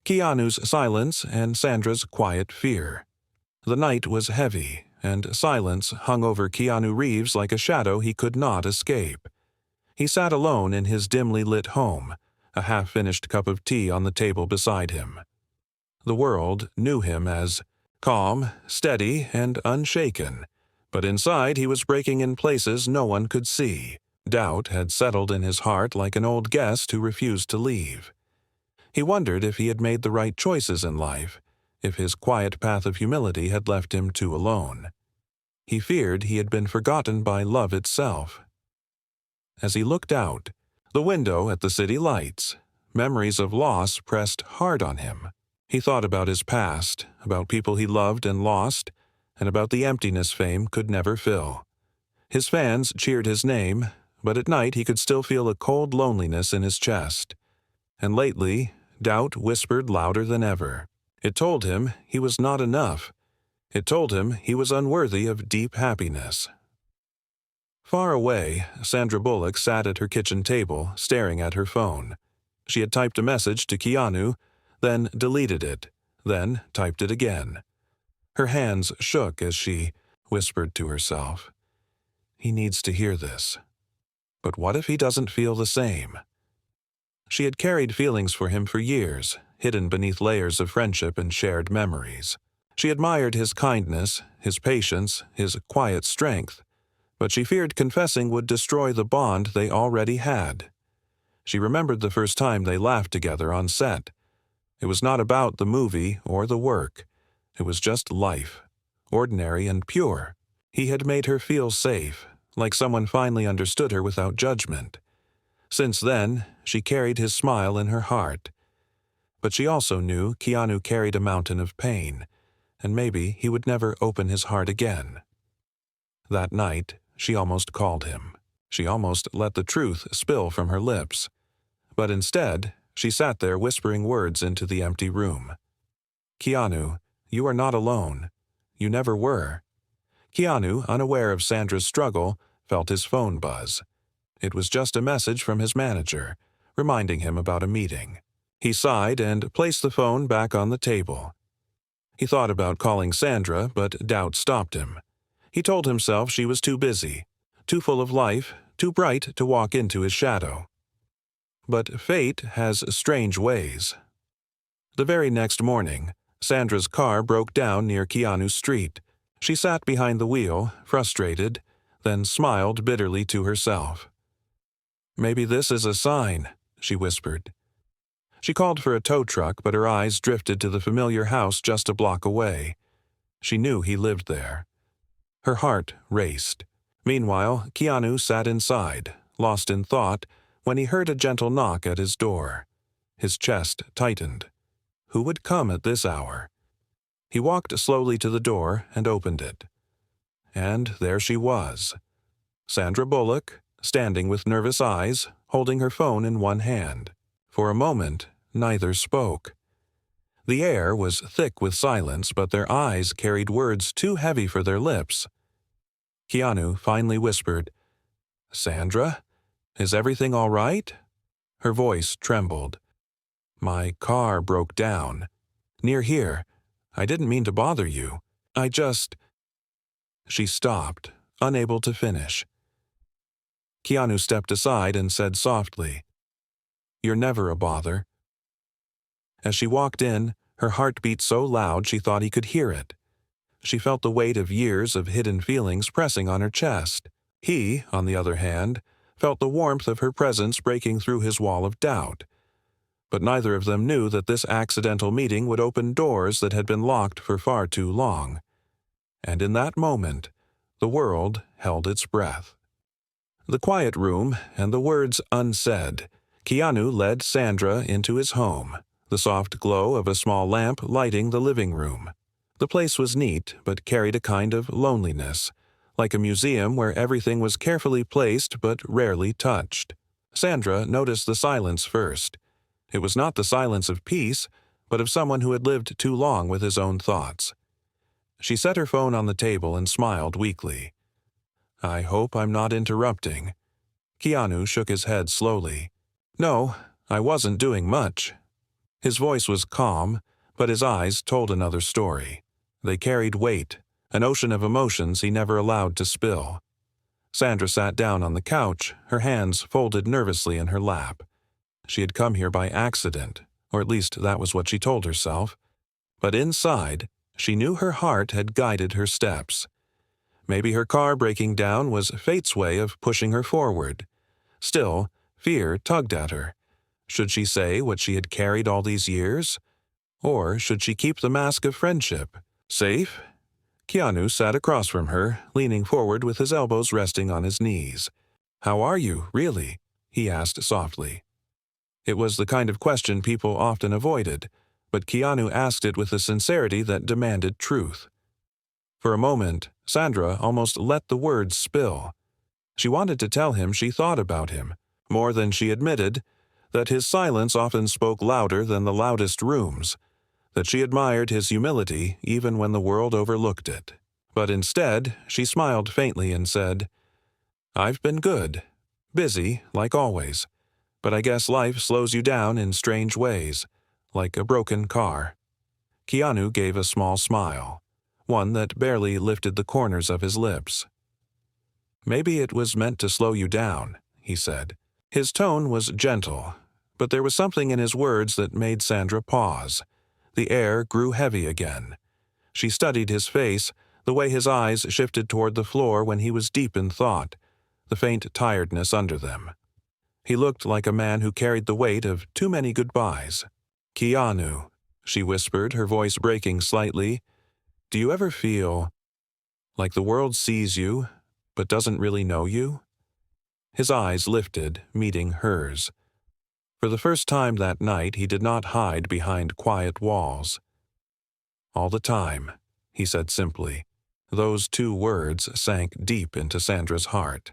Keanu's silence and Sandra's quiet fear. The night was heavy, and silence hung over Keanu Reeves like a shadow he could not escape. He sat alone in his dimly lit home, a half-finished cup of tea on the table beside him. The world knew him as calm, steady, and unshaken, but inside he was breaking in places no one could see. Doubt had settled in his heart like an old guest who refused to leave. He wondered if he had made the right choices in life, if his quiet path of humility had left him too alone. He feared he had been forgotten by love itself. As he looked out the window at the city lights, memories of loss pressed hard on him. He thought about his past, about people he loved and lost, and about the emptiness fame could never fill. His fans cheered his name, but at night he could still feel a cold loneliness in his chest. And lately, doubt whispered louder than ever. It told him he was not enough. It told him he was unworthy of deep happiness. Far away, Sandra Bullock sat at her kitchen table, staring at her phone. She had typed a message to Keanu, then deleted it, then typed it again. Her hands shook as she whispered to herself, "He needs to hear this. But what if he doesn't feel the same?" She had carried feelings for him for years, hidden beneath layers of friendship and shared memories. She admired his kindness, his patience, his quiet strength, but she feared confessing would destroy the bond they already had. She remembered the first time they laughed together on set. It was not about the movie or the work. It was just life, ordinary and pure. He had made her feel safe, like someone finally understood her without judgment. Since then, she carried his smile in her heart. But she also knew Keanu carried a mountain of pain, and maybe he would never open his heart again. That night, she almost called him. She almost let the truth spill from her lips. But instead, she sat there whispering words into the empty room. "Keanu, you are not alone. You never were." Keanu, unaware of Sandra's struggle, felt his phone buzz. It was just a message from his manager, reminding him about a meeting. He sighed and placed the phone back on the table. He thought about calling Sandra, but doubt stopped him. He told himself she was too busy, too full of life, too bright to walk into his shadow. But fate has strange ways. The very next morning, Sandra's car broke down near Keanu's street. She sat behind the wheel, frustrated, then smiled bitterly to herself. "Maybe this is a sign," she whispered. She called for a tow truck, but her eyes drifted to the familiar house just a block away. She knew he lived there. Her heart raced. Meanwhile, Keanu sat inside, lost in thought, when he heard a gentle knock at his door. His chest tightened. Who would come at this hour? He walked slowly to the door and opened it. And there she was. Sandra Bullock, standing with nervous eyes, holding her phone in one hand. For a moment, neither spoke. The air was thick with silence, but their eyes carried words too heavy for their lips. Keanu finally whispered, "Sandra, is everything all right?" Her voice trembled. "My car broke down. Near here. I didn't mean to bother you. I just—" She stopped, unable to finish. Keanu stepped aside and said softly, "You're never a bother." As she walked in, her heart beat so loud she thought he could hear it. She felt the weight of years of hidden feelings pressing on her chest. He, on the other hand, felt the warmth of her presence breaking through his wall of doubt. But neither of them knew that this accidental meeting would open doors that had been locked for far too long. And in that moment, the world held its breath. The quiet room and the words unsaid, Keanu led Sandra into his home, the soft glow of a small lamp lighting the living room. The place was neat, but carried a kind of loneliness, like a museum where everything was carefully placed but rarely touched. Sandra noticed the silence first. It was not the silence of peace, but of someone who had lived too long with his own thoughts. She set her phone on the table and smiled weakly. "I hope I'm not interrupting." Keanu shook his head slowly. "No, I wasn't doing much." His voice was calm, but his eyes told another story. They carried weight, an ocean of emotions he never allowed to spill. Sandra sat down on the couch, her hands folded nervously in her lap. She had come here by accident, or at least that was what she told herself. But inside, she knew her heart had guided her steps. Maybe her car breaking down was fate's way of pushing her forward. Still, fear tugged at her. Should she say what she had carried all these years? Or should she keep the mask of friendship? Safe? Keanu sat across from her, leaning forward with his elbows resting on his knees. "How are you, really?" he asked softly. It was the kind of question people often avoided, but Keanu asked it with a sincerity that demanded truth. For a moment, Sandra almost let the words spill. She wanted to tell him she thought about him, more than she admitted, that his silence often spoke louder than the loudest rooms, that she admired his humility even when the world overlooked it. But instead, she smiled faintly and said, "I've been good. Busy, like always. But I guess life slows you down in strange ways, like a broken car." Keanu gave a small smile, one that barely lifted the corners of his lips. "Maybe it was meant to slow you down," he said. His tone was gentle, but there was something in his words that made Sandra pause. The air grew heavy again. She studied his face, the way his eyes shifted toward the floor when he was deep in thought, the faint tiredness under them. He looked like a man who carried the weight of too many goodbyes. "Keanu," she whispered, her voice breaking slightly, "do you ever feel like the world sees you, but doesn't really know you?" His eyes lifted, meeting hers. For the first time that night, he did not hide behind quiet walls. "All the time," he said simply. Those two words sank deep into Sandra's heart.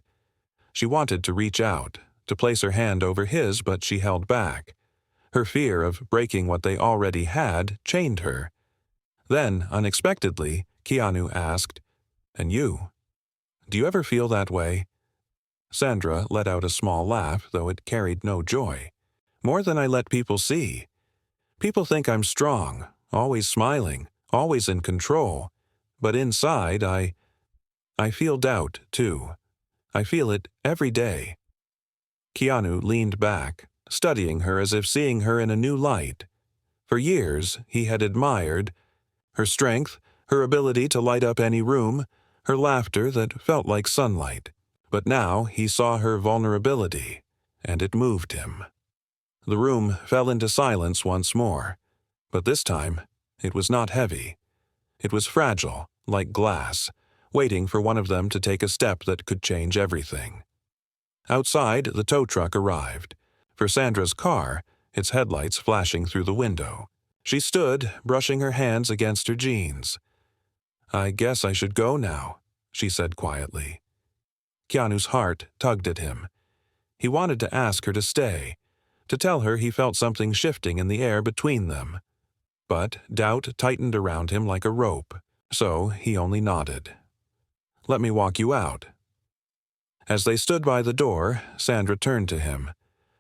She wanted to reach out, to place her hand over his, but she held back. Her fear of breaking what they already had chained her. Then, unexpectedly, Keanu asked, "And you? Do you ever feel that way?" Sandra let out a small laugh, though it carried no joy. "More than I let people see. People think I'm strong, always smiling, always in control. But inside, I feel doubt, too. I feel it every day." Keanu leaned back, studying her as if seeing her in a new light. For years, he had admired her strength, her ability to light up any room, her laughter that felt like sunlight. But now he saw her vulnerability, and it moved him. The room fell into silence once more, but this time it was not heavy. It was fragile, like glass, waiting for one of them to take a step that could change everything. Outside, the tow truck arrived. For Sandra's car, its headlights flashing through the window. She stood, brushing her hands against her jeans. "I guess I should go now," she said quietly. Keanu's heart tugged at him. He wanted to ask her to stay, to tell her he felt something shifting in the air between them. But doubt tightened around him like a rope, so he only nodded. "Let me walk you out." As they stood by the door, Sandra turned to him.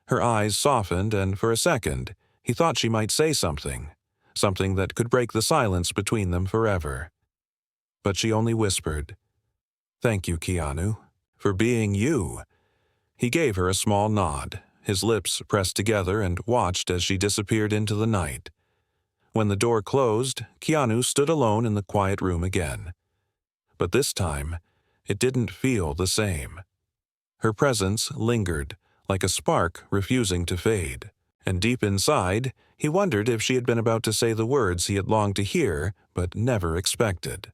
Her eyes softened, and for a second, he thought she might say something that could break the silence between them forever. But she only whispered, "Thank you, Keanu, for being you." He gave her a small nod, his lips pressed together, and watched as she disappeared into the night. When the door closed, Keanu stood alone in the quiet room again. But this time, it didn't feel the same. Her presence lingered, like a spark refusing to fade, and deep inside, he wondered if she had been about to say the words he had longed to hear but never expected.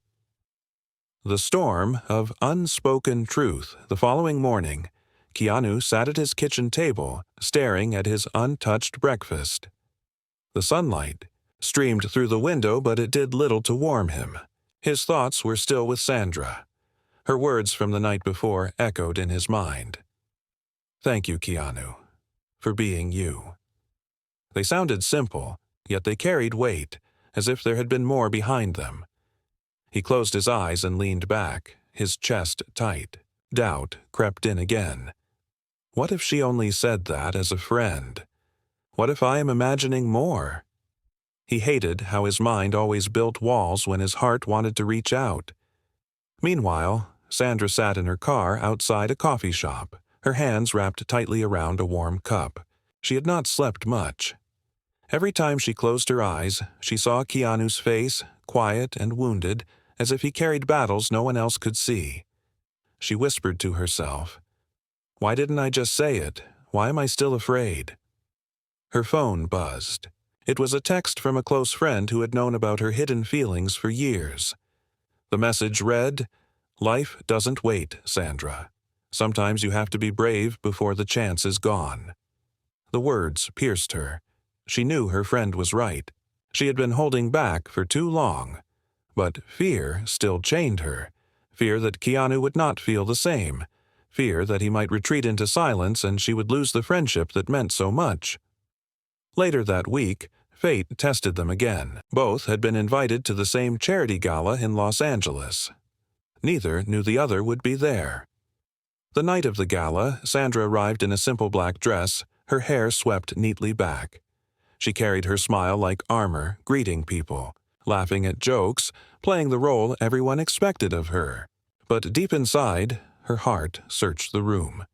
The storm of unspoken truth. The following morning, Keanu sat at his kitchen table, staring at his untouched breakfast. The sunlight streamed through the window, but it did little to warm him. His thoughts were still with Sandra. Her words from the night before echoed in his mind. "Thank you, Keanu, for being you." They sounded simple, yet they carried weight, as if there had been more behind them. He closed his eyes and leaned back, his chest tight. Doubt crept in again. What if she only said that as a friend? What if I am imagining more? He hated how his mind always built walls when his heart wanted to reach out. Meanwhile, Sandra sat in her car outside a coffee shop, her hands wrapped tightly around a warm cup. She had not slept much. Every time she closed her eyes, she saw Keanu's face, quiet and wounded, as if he carried battles no one else could see. She whispered to herself, "Why didn't I just say it? Why am I still afraid?" Her phone buzzed. It was a text from a close friend who had known about her hidden feelings for years. The message read, "Life doesn't wait, Sandra. Sometimes you have to be brave before the chance is gone." The words pierced her. She knew her friend was right. She had been holding back for too long. But fear still chained her. Fear that Keanu would not feel the same. Fear that he might retreat into silence and she would lose the friendship that meant so much. Later that week, fate tested them again. Both had been invited to the same charity gala in Los Angeles. Neither knew the other would be there. The night of the gala, Sandra arrived in a simple black dress, her hair swept neatly back. She carried her smile like armor, greeting people, laughing at jokes, playing the role everyone expected of her. But deep inside, her heart searched the room.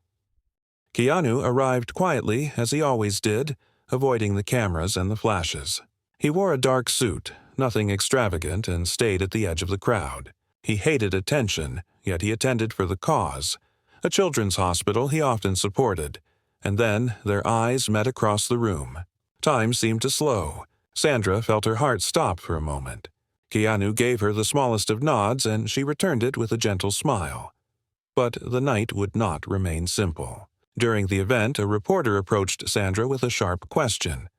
Keanu arrived quietly, as he always did, avoiding the cameras and the flashes. He wore a dark suit, nothing extravagant, and stayed at the edge of the crowd. He hated attention, yet he attended for the cause. A children's hospital he often supported. And then their eyes met across the room. Time seemed to slow. Sandra felt her heart stop for a moment. Keanu gave her the smallest of nods, and she returned it with a gentle smile. But the night would not remain simple. During the event, a reporter approached Sandra with a sharp question.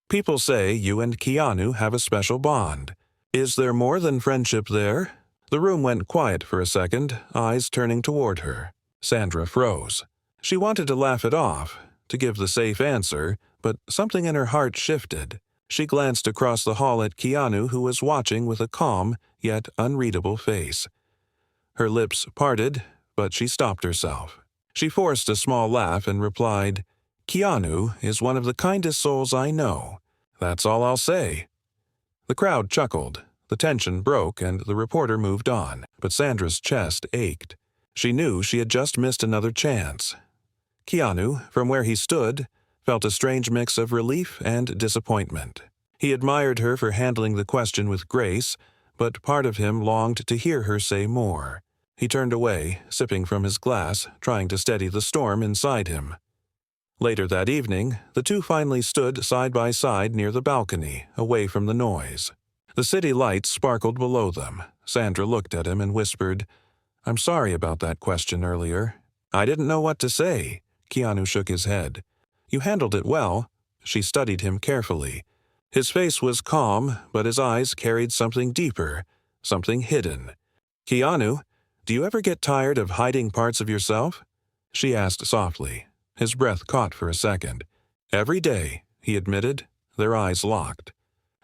"People say you and Keanu have a special bond. Is there more than friendship there?" The room went quiet for a second, eyes turning toward her. Sandra froze. She wanted to laugh it off, to give the safe answer, but something in her heart shifted. She glanced across the hall at Keanu, who was watching with a calm, yet unreadable face. Her lips parted, but she stopped herself. She forced a small laugh and replied, "Keanu is one of the kindest souls I know. That's all I'll say." The crowd chuckled. The tension broke and the reporter moved on, but Sandra's chest ached. She knew she had just missed another chance. Keanu, from where he stood, felt a strange mix of relief and disappointment. He admired her for handling the question with grace, but part of him longed to hear her say more. He turned away, sipping from his glass, trying to steady the storm inside him. Later that evening, the two finally stood side by side near the balcony, away from the noise. The city lights sparkled below them. Sandra looked at him and whispered, "I'm sorry about that question earlier." "I didn't know what to say." Keanu shook his head. "You handled it well." She studied him carefully. His face was calm, but his eyes carried something deeper, something hidden. "Keanu, do you ever get tired of hiding parts of yourself?" she asked softly. His breath caught for a second. "Every day," he admitted. Their eyes locked.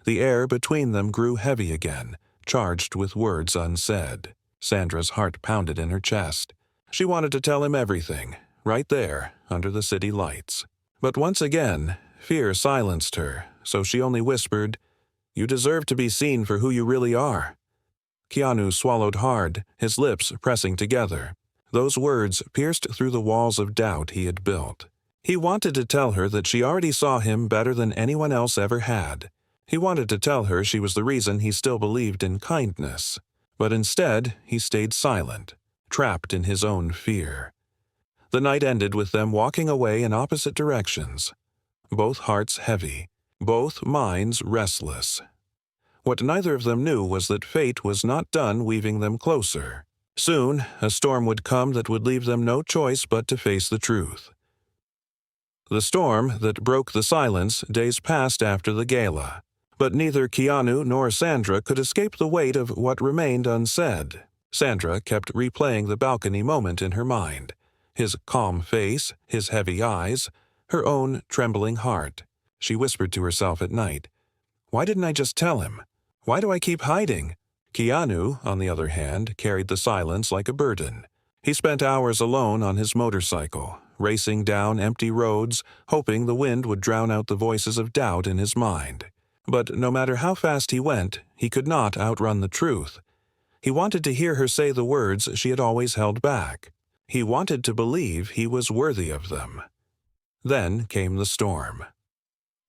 The air between them grew heavy again, charged with words unsaid. Sandra's heart pounded in her chest. She wanted to tell him everything, right there, under the city lights. But once again, fear silenced her, so she only whispered, "You deserve to be seen for who you really are." Keanu swallowed hard, his lips pressing together. Those words pierced through the walls of doubt he had built. He wanted to tell her that she already saw him better than anyone else ever had. He wanted to tell her she was the reason he still believed in kindness. But instead, he stayed silent, trapped in his own fear. The night ended with them walking away in opposite directions. Both hearts heavy, both minds restless. What neither of them knew was that fate was not done weaving them closer. Soon, a storm would come that would leave them no choice but to face the truth. The storm that broke the silence days passed after the gala. But neither Keanu nor Sandra could escape the weight of what remained unsaid. Sandra kept replaying the balcony moment in her mind. His calm face, his heavy eyes, her own trembling heart. She whispered to herself at night, "Why didn't I just tell him? Why do I keep hiding?" Keanu, on the other hand, carried the silence like a burden. He spent hours alone on his motorcycle, racing down empty roads, hoping the wind would drown out the voices of doubt in his mind. But no matter how fast he went, he could not outrun the truth. He wanted to hear her say the words she had always held back. He wanted to believe he was worthy of them. Then came the storm.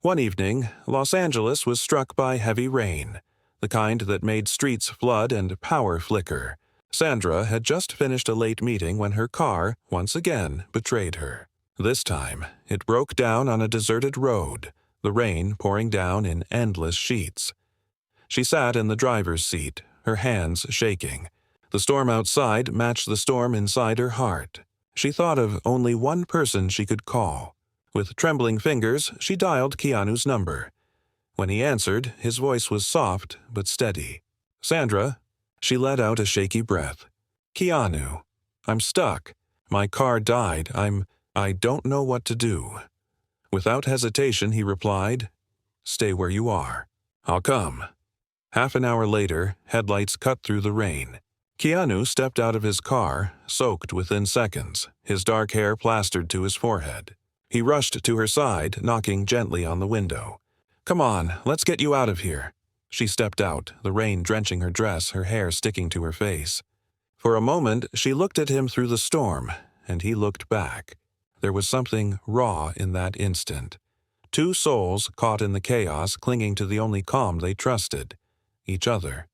One evening, Los Angeles was struck by heavy rain, the kind that made streets flood and power flicker. Sandra had just finished a late meeting when her car, once again, betrayed her. This time, it broke down on a deserted road, the rain pouring down in endless sheets. She sat in the driver's seat, her hands shaking. The storm outside matched the storm inside her heart. She thought of only one person she could call. With trembling fingers, she dialed Keanu's number. When he answered, his voice was soft but steady. "Sandra?" She let out a shaky breath. "Keanu, I'm stuck. My car died. I don't know what to do." Without hesitation, he replied, "Stay where you are. I'll come." Half an hour later, headlights cut through the rain. Keanu stepped out of his car, soaked within seconds, his dark hair plastered to his forehead. He rushed to her side, knocking gently on the window. "Come on, let's get you out of here." She stepped out, the rain drenching her dress, her hair sticking to her face. For a moment, she looked at him through the storm, and he looked back. There was something raw in that instant. Two souls caught in the chaos, clinging to the only calm they trusted, each other.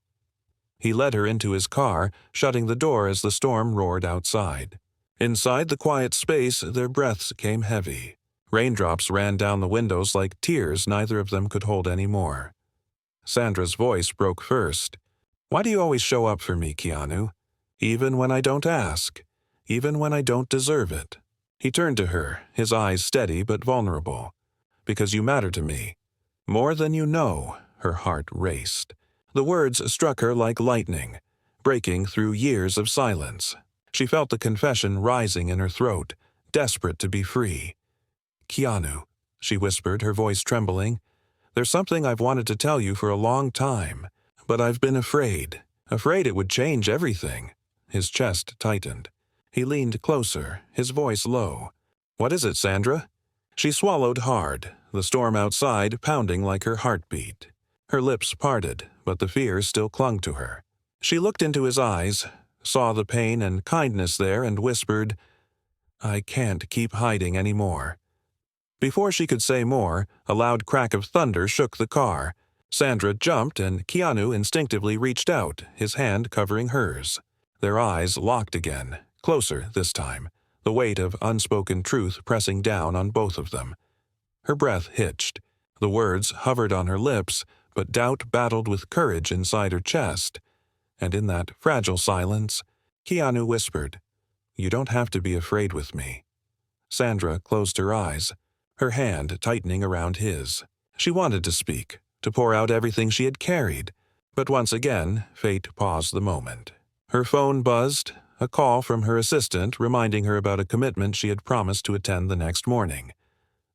He led her into his car, shutting the door as the storm roared outside. Inside the quiet space, their breaths came heavy. Raindrops ran down the windows like tears neither of them could hold any more. Sandra's voice broke first. "Why do you always show up for me, Keanu? Even when I don't ask. Even when I don't deserve it." He turned to her, his eyes steady but vulnerable. "Because you matter to me. More than you know." Her heart raced. The words struck her like lightning, breaking through years of silence. She felt the confession rising in her throat, desperate to be free. "Keanu," she whispered, her voice trembling, "there's something I've wanted to tell you for a long time, but I've been afraid it would change everything." His chest tightened. He leaned closer, his voice low. "What is it, Sandra?" She swallowed hard, the storm outside pounding like her heartbeat. Her lips parted, but the fear still clung to her. She looked into his eyes, saw the pain and kindness there, and whispered, "I can't keep hiding any more." Before she could say more, a loud crack of thunder shook the car. Sandra jumped, and Keanu instinctively reached out, his hand covering hers. Their eyes locked again, closer this time, the weight of unspoken truth pressing down on both of them. Her breath hitched. The words hovered on her lips, but doubt battled with courage inside her chest. And in that fragile silence, Keanu whispered, "You don't have to be afraid with me." Sandra closed her eyes, her hand tightening around his. She wanted to speak, to pour out everything she had carried, but once again, fate paused the moment. Her phone buzzed, a call from her assistant reminding her about a commitment she had promised to attend the next morning.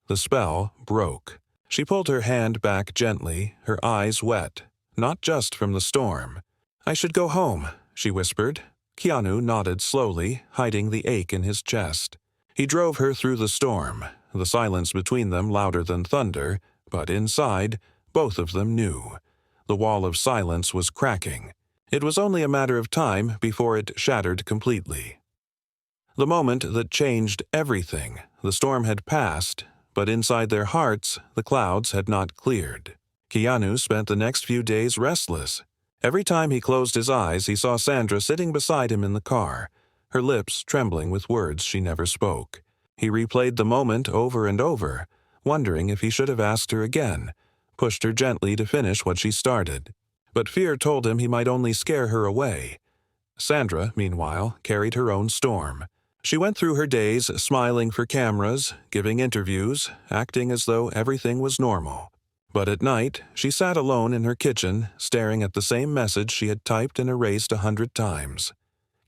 The spell broke. She pulled her hand back gently, her eyes wet, not just from the storm. "I should go home," she whispered. Keanu nodded slowly, hiding the ache in his chest. He drove her through the storm, the silence between them louder than thunder, but inside, both of them knew. The wall of silence was cracking. It was only a matter of time before it shattered completely. The moment that changed everything, the storm had passed, but inside their hearts, the clouds had not cleared. Keanu spent the next few days restless. Every time he closed his eyes, he saw Sandra sitting beside him in the car, her lips trembling with words she never spoke. He replayed the moment over and over, wondering if he should have asked her again, pushed her gently to finish what she started. But fear told him he might only scare her away. Sandra, meanwhile, carried her own storm. She went through her days smiling for cameras, giving interviews, acting as though everything was normal. But at night, she sat alone in her kitchen, staring at the same message she had typed and erased 100 times.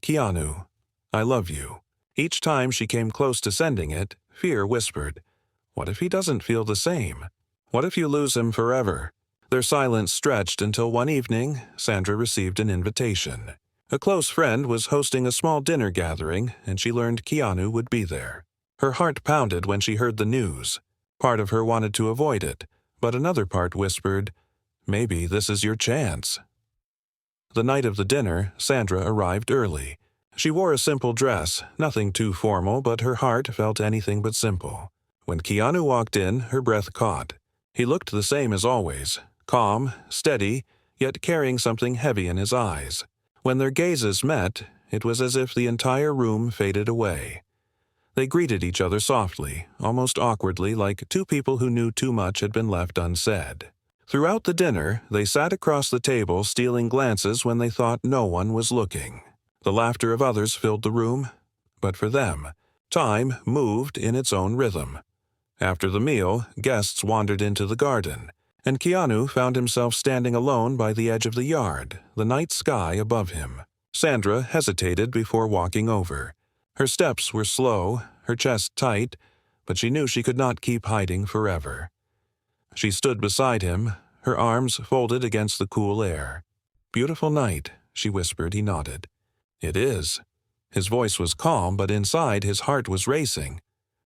"Keanu, I love you." Each time she came close to sending it, fear whispered, "What if he doesn't feel the same? What if you lose him forever?" Their silence stretched until one evening, Sandra received an invitation. A close friend was hosting a small dinner gathering, and she learned Keanu would be there. Her heart pounded when she heard the news. Part of her wanted to avoid it, but another part whispered, "Maybe this is your chance." The night of the dinner, Sandra arrived early. She wore a simple dress, nothing too formal, but her heart felt anything but simple. When Keanu walked in, her breath caught. He looked the same as always, calm, steady, yet carrying something heavy in his eyes. When their gazes met, it was as if the entire room faded away. They greeted each other softly, almost awkwardly, like two people who knew too much had been left unsaid. Throughout the dinner, they sat across the table, stealing glances when they thought no one was looking. The laughter of others filled the room, but for them, time moved in its own rhythm. After the meal, guests wandered into the garden, and Keanu found himself standing alone by the edge of the yard, the night sky above him. Sandra hesitated before walking over. Her steps were slow, her chest tight, but she knew she could not keep hiding forever. She stood beside him, her arms folded against the cool air. "Beautiful night," she whispered. He nodded. "It is." His voice was calm, but inside his heart was racing.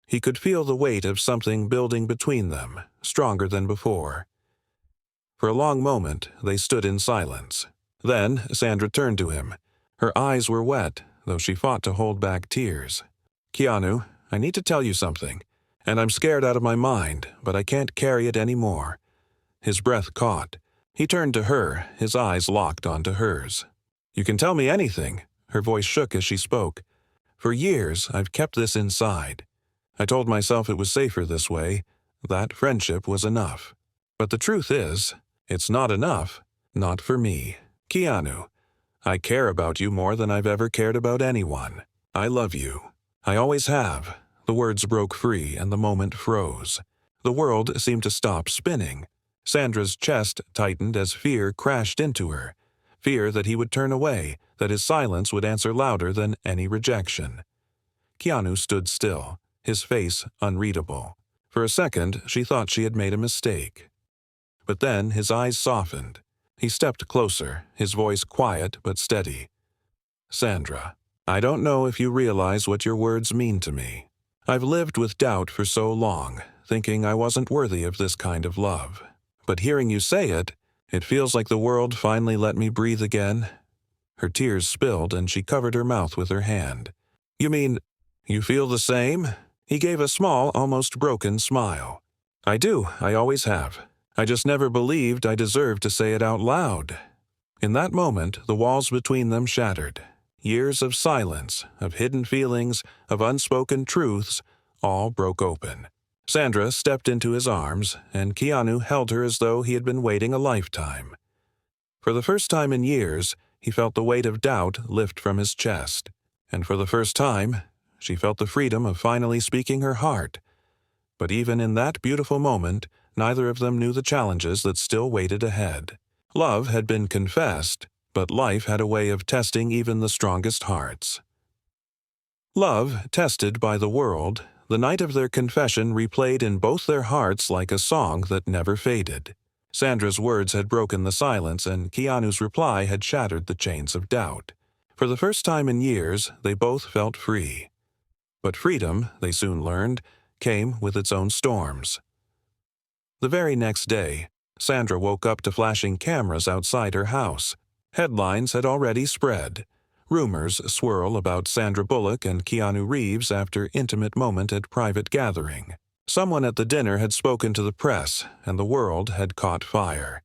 He could feel the weight of something building between them, stronger than before. For a long moment, they stood in silence. Then Sandra turned to him. Her eyes were wet, though she fought to hold back tears. "Keanu, I need to tell you something, and I'm scared out of my mind, but I can't carry it any more." His breath caught. He turned to her, his eyes locked onto hers. "You can tell me anything." Her voice shook as she spoke. "For years, I've kept this inside. I told myself it was safer this way, that friendship was enough. But the truth is, it's not enough. Not for me. Keanu, I care about you more than I've ever cared about anyone. I love you. I always have." The words broke free and the moment froze. The world seemed to stop spinning. Sandra's chest tightened as fear crashed into her. Fear that he would turn away, that his silence would answer louder than any rejection. Keanu stood still, his face unreadable. For a second, she thought she had made a mistake. But then his eyes softened. He stepped closer, his voice quiet but steady. "Sandra, I don't know if you realize what your words mean to me. I've lived with doubt for so long, thinking I wasn't worthy of this kind of love. But hearing you say it, it feels like the world finally let me breathe again." Her tears spilled and she covered her mouth with her hand. "You mean, you feel the same?" He gave a small, almost broken smile. "I do, I always have. I just never believed I deserved to say it out loud." In that moment, the walls between them shattered. Years of silence, of hidden feelings, of unspoken truths, all broke open. Sandra stepped into his arms, and Keanu held her as though he had been waiting a lifetime. For the first time in years, he felt the weight of doubt lift from his chest. And for the first time, she felt the freedom of finally speaking her heart. But even in that beautiful moment, neither of them knew the challenges that still waited ahead. Love had been confessed, but life had a way of testing even the strongest hearts. Love, tested by the world, the night of their confession replayed in both their hearts like a song that never faded. Sandra's words had broken the silence, and Keanu's reply had shattered the chains of doubt. For the first time in years, they both felt free. But freedom, they soon learned, came with its own storms. The very next day, Sandra woke up to flashing cameras outside her house. Headlines had already spread. Rumors swirl about Sandra Bullock and Keanu Reeves after intimate moment at private gathering. Someone at the dinner had spoken to the press, and the world had caught fire.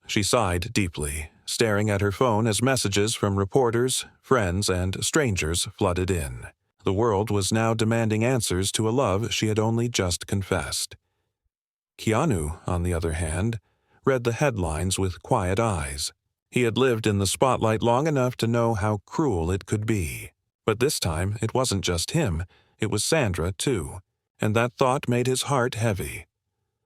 She sighed deeply, staring at her phone as messages from reporters, friends, and strangers flooded in. The world was now demanding answers to a love she had only just confessed. Keanu, on the other hand, read the headlines with quiet eyes. He had lived in the spotlight long enough to know how cruel it could be. But this time, it wasn't just him, it was Sandra, too, and that thought made his heart heavy.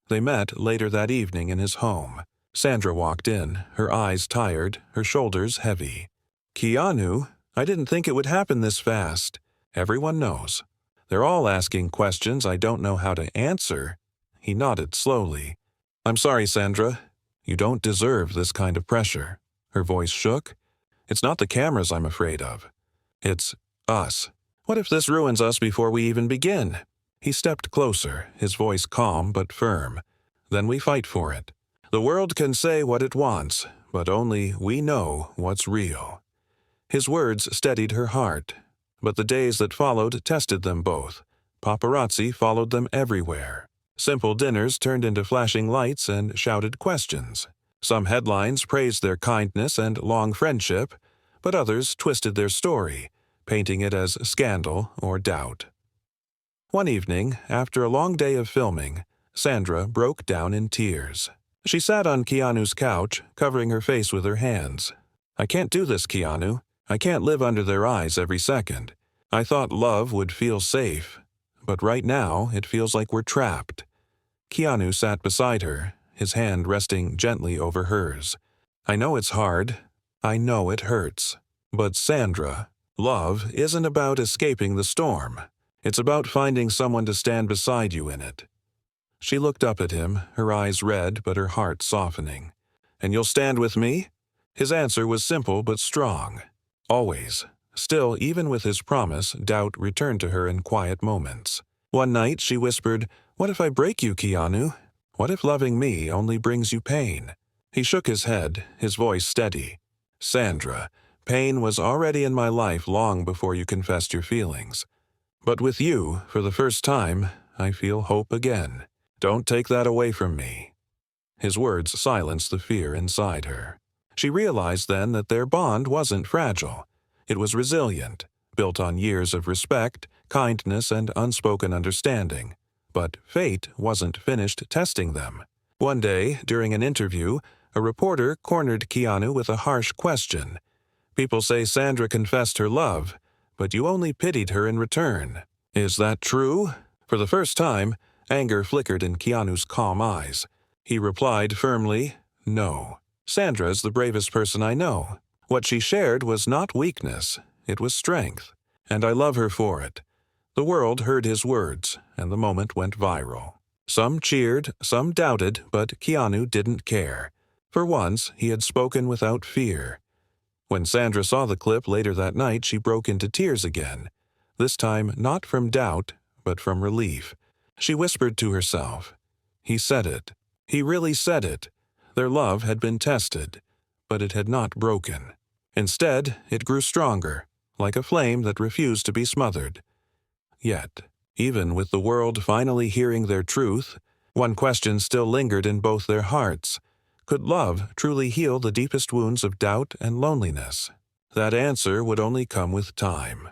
They met later that evening in his home. Sandra walked in, her eyes tired, her shoulders heavy. "Keanu, I didn't think it would happen this fast. Everyone knows. They're all asking questions I don't know how to answer." He nodded slowly. "I'm sorry, Sandra. You don't deserve this kind of pressure." Her voice shook. "It's not the cameras I'm afraid of. It's us. What if this ruins us before we even begin? He stepped closer, his voice calm but firm. Then we fight for it. The world can say what it wants, but only we know what's real. His words steadied her heart, but the days that followed tested them both. Paparazzi followed them everywhere. Simple dinners turned into flashing lights and shouted questions. Some headlines praised their kindness and long friendship, but others twisted their story, painting it as scandal or doubt. One evening, after a long day of filming, Sandra broke down in tears. She sat on Keanu's couch, covering her face with her hands. "I can't do this, Keanu. I can't live under their eyes every second. I thought love would feel safe, but right now it feels like we're trapped." Keanu sat beside her, his hand resting gently over hers. "I know it's hard. I know it hurts. But Sandra, love isn't about escaping the storm. It's about finding someone to stand beside you in it." She looked up at him, her eyes red but her heart softening. "And you'll stand with me?" His answer was simple but strong. Always. Still, even with his promise, doubt returned to her in quiet moments. One night she whispered, "What if I break you, Keanu? What if loving me only brings you pain?" He shook his head, his voice steady. "Sandra, pain was already in my life long before you confessed your feelings. But with you, for the first time, I feel hope again. Don't take that away from me." His words silenced the fear inside her. She realized then that their bond wasn't fragile. It was resilient, built on years of respect, kindness, and unspoken understanding. But fate wasn't finished testing them. One day, during an interview, a reporter cornered Keanu with a harsh question. "People say Sandra confessed her love, but you only pitied her in return. Is that true?" For the first time, anger flickered in Keanu's calm eyes. He replied firmly, "No. Sandra's the bravest person I know. What she shared was not weakness, it was strength, and I love her for it." The world heard his words, and the moment went viral. Some cheered, some doubted, but Keanu didn't care. For once, he had spoken without fear. When Sandra saw the clip later that night, she broke into tears again. This time not from doubt, but from relief. She whispered to herself, "He said it. He really said it." Their love had been tested, but it had not broken. Instead, it grew stronger, like a flame that refused to be smothered. Yet, even with the world finally hearing their truth, one question still lingered in both their hearts. Could love truly heal the deepest wounds of doubt and loneliness? That answer would only come with time.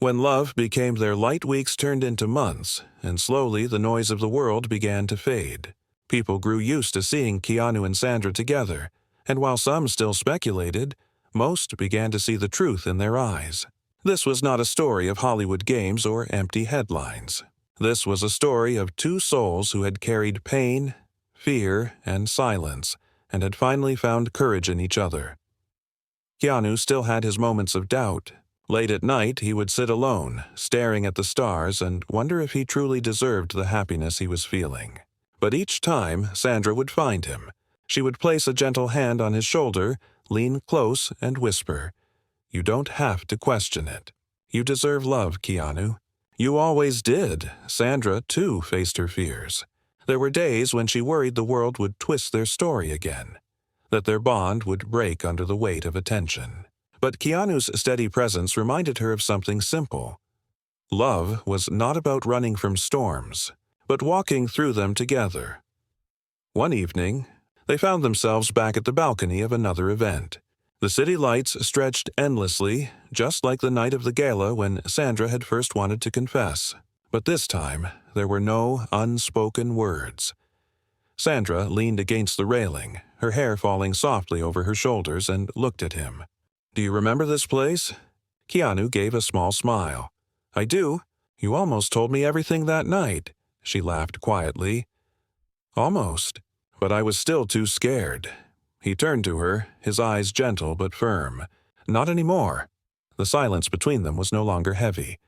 When love became their light weeks turned into months, and slowly the noise of the world began to fade. People grew used to seeing Keanu and Sandra together, and while some still speculated, most began to see the truth in their eyes. This was not a story of Hollywood games or empty headlines. This was a story of two souls who had carried pain, fear, and silence, and had finally found courage in each other. Keanu still had his moments of doubt. Late at night, he would sit alone, staring at the stars, and wonder if he truly deserved the happiness he was feeling. But each time, Sandra would find him. She would place a gentle hand on his shoulder, lean close, and whisper, "You don't have to question it. You deserve love, Keanu." You always did. Sandra, too, faced her fears. There were days when she worried the world would twist their story again, that their bond would break under the weight of attention. But Keanu's steady presence reminded her of something simple. Love was not about running from storms, but walking through them together. One evening, they found themselves back at the balcony of another event. The city lights stretched endlessly, just like the night of the gala when Sandra had first wanted to confess. But this time, there were no unspoken words. Sandra leaned against the railing, her hair falling softly over her shoulders, and looked at him. "Do you remember this place?" Keanu gave a small smile. "I do. You almost told me everything that night." She laughed quietly. "Almost. But I was still too scared." He turned to her, his eyes gentle but firm. "Not anymore." The silence between them was no longer heavy.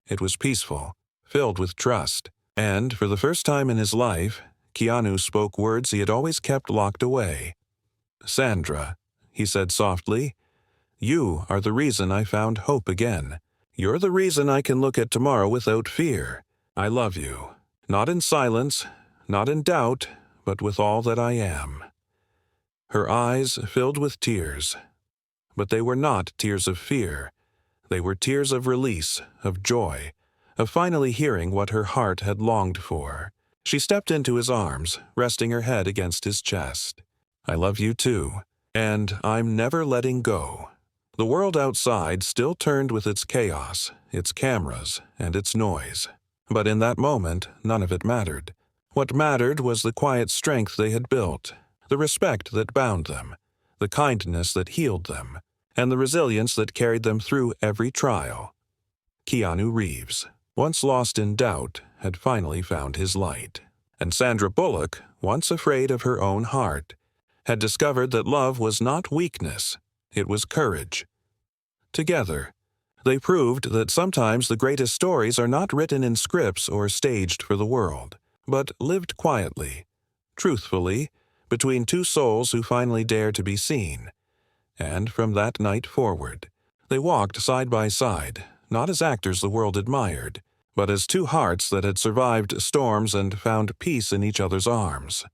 It was peaceful, filled with trust. And, for the first time in his life, Keanu spoke words he had always kept locked away. "Sandra," he said softly, "you are the reason I found hope again. You're the reason I can look at tomorrow without fear. I love you. Not in silence, not in doubt, but with all that I am." Her eyes filled with tears. But they were not tears of fear. They were tears of release, of joy, of finally hearing what her heart had longed for. She stepped into his arms, resting her head against his chest. "I love you too, and I'm never letting go." The world outside still turned with its chaos, its cameras, and its noise. But in that moment, none of it mattered. What mattered was the quiet strength they had built, the respect that bound them, the kindness that healed them, and the resilience that carried them through every trial. Keanu Reeves, once lost in doubt, had finally found his light. And Sandra Bullock, once afraid of her own heart, had discovered that love was not weakness, it was courage. Together, they proved that sometimes the greatest stories are not written in scripts or staged for the world, but lived quietly, truthfully, between two souls who finally dare to be seen. And from that night forward, they walked side by side, not as actors the world admired, but as two hearts that had survived storms and found peace in each other's arms.